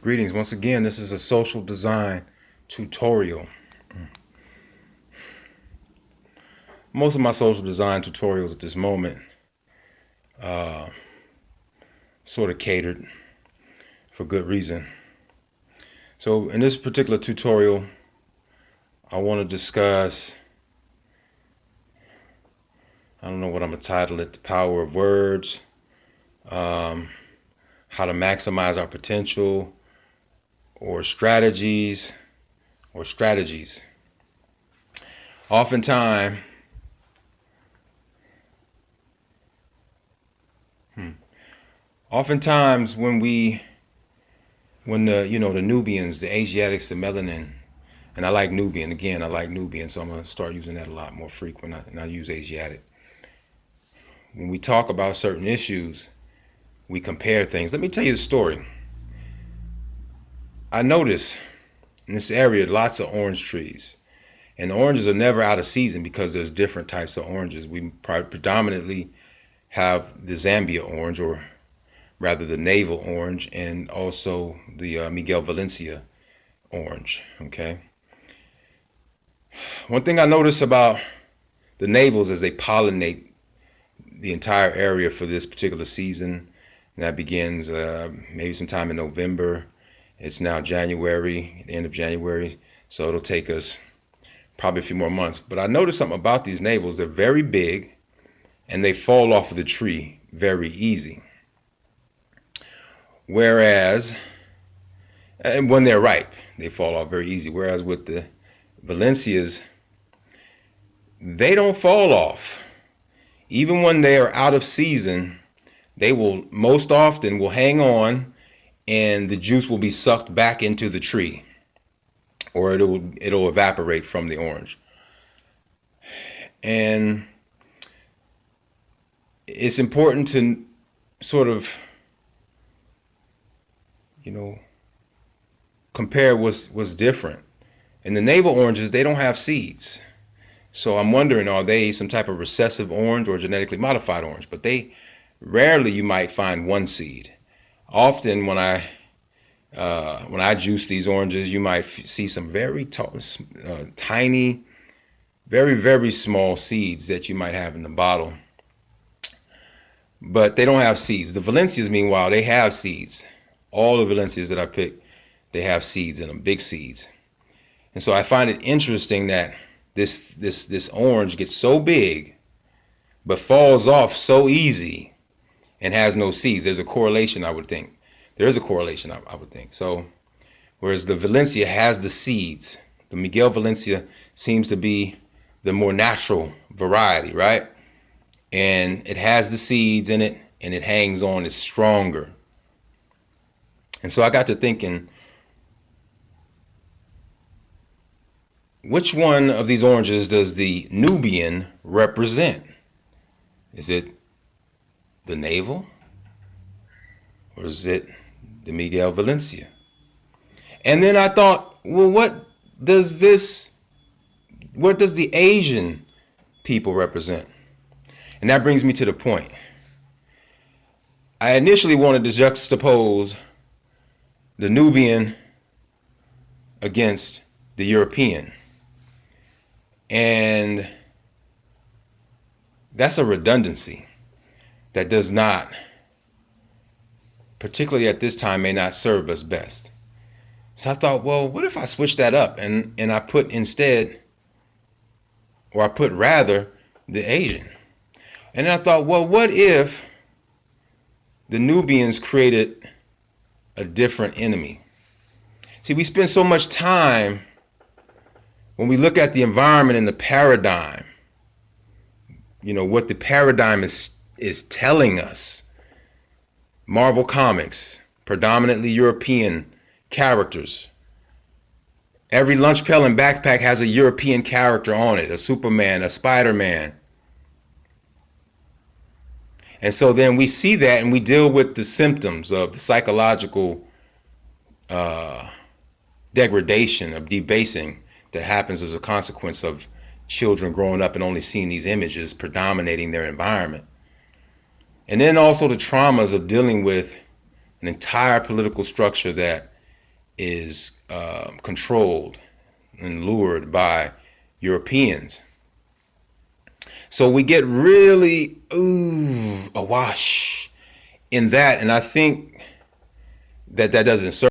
Greetings. Once again, this is a social design tutorial. Most of my social design tutorials at this moment sort of catered for good reason. So in this particular tutorial, I want to discuss, I don't know what I'm going to title it, the power of words, how to maximize our potential, or strategies. Oftentimes, when the Nubians, the Asiatics, the melanin, and I like Nubian. Again, I like Nubian, so I'm going to start using that a lot more frequent. And I use Asiatic. When we talk about certain issues, we compare things. Let me tell you the story. I notice in this area lots of orange trees. And the oranges are never out of season because there's different types of oranges. We predominantly have the Zambia orange, or rather the navel orange, and also the Miguel Valencia orange. Okay. One thing I notice about the navels is they pollinate the entire area for this particular season. And that begins maybe sometime in November. It's now January, the end of January. So it'll take us probably a few more months. But I noticed something about these navels. They're very big and they fall off of the tree very easy. Whereas, and when they're ripe, they fall off very easy. Whereas with the Valencias, they don't fall off. Even when they are out of season, they will most often will hang on, and the juice will be sucked back into the tree, or it'll evaporate from the orange. And it's important to sort of, compare what's different. In the navel oranges, they don't have seeds. So I'm wondering, are they some type of recessive orange or genetically modified orange? But rarely you might find one seed. Often when I juice these oranges, you might see some very tiny, very, very small seeds that you might have in the bottle. But they don't have seeds. The Valencias, meanwhile, they have seeds. All the Valencias that I pick, they have seeds in them, big seeds. And so I find it interesting that this orange gets so big, but falls off so easy and has no seeds. There's a correlation, I would think. There is a correlation, I would think. So, whereas the Valencia has the seeds, the Miguel Valencia seems to be the more natural variety, right? And it has the seeds in it, and it hangs on, it's stronger. And so I got to thinking, which one of these oranges does the Nubian represent? Is it the navel, or is it the Miguel Valencia? And then I thought, well, what does the Asian people represent? And that brings me to the point. I initially wanted to juxtapose the Nubian against the European. And that's a redundancy that does not, particularly at this time, may not serve us best. So I thought, well, what if I switch that up and I put instead, or I put rather, the Asian? And then I thought, well, what if the Nubians created a different enemy? See, we spend so much time when we look at the environment and the paradigm, what the paradigm is telling us. Marvel Comics, predominantly European characters. Every lunch pail and backpack has a European character on it, a Superman, a Spider-Man. And so then we see that and we deal with the symptoms of the psychological degradation, of debasing that happens as a consequence of children growing up and only seeing these images predominating their environment. And then also the traumas of dealing with an entire political structure that is controlled and lured by Europeans. So we get really awash in that, and I think that doesn't serve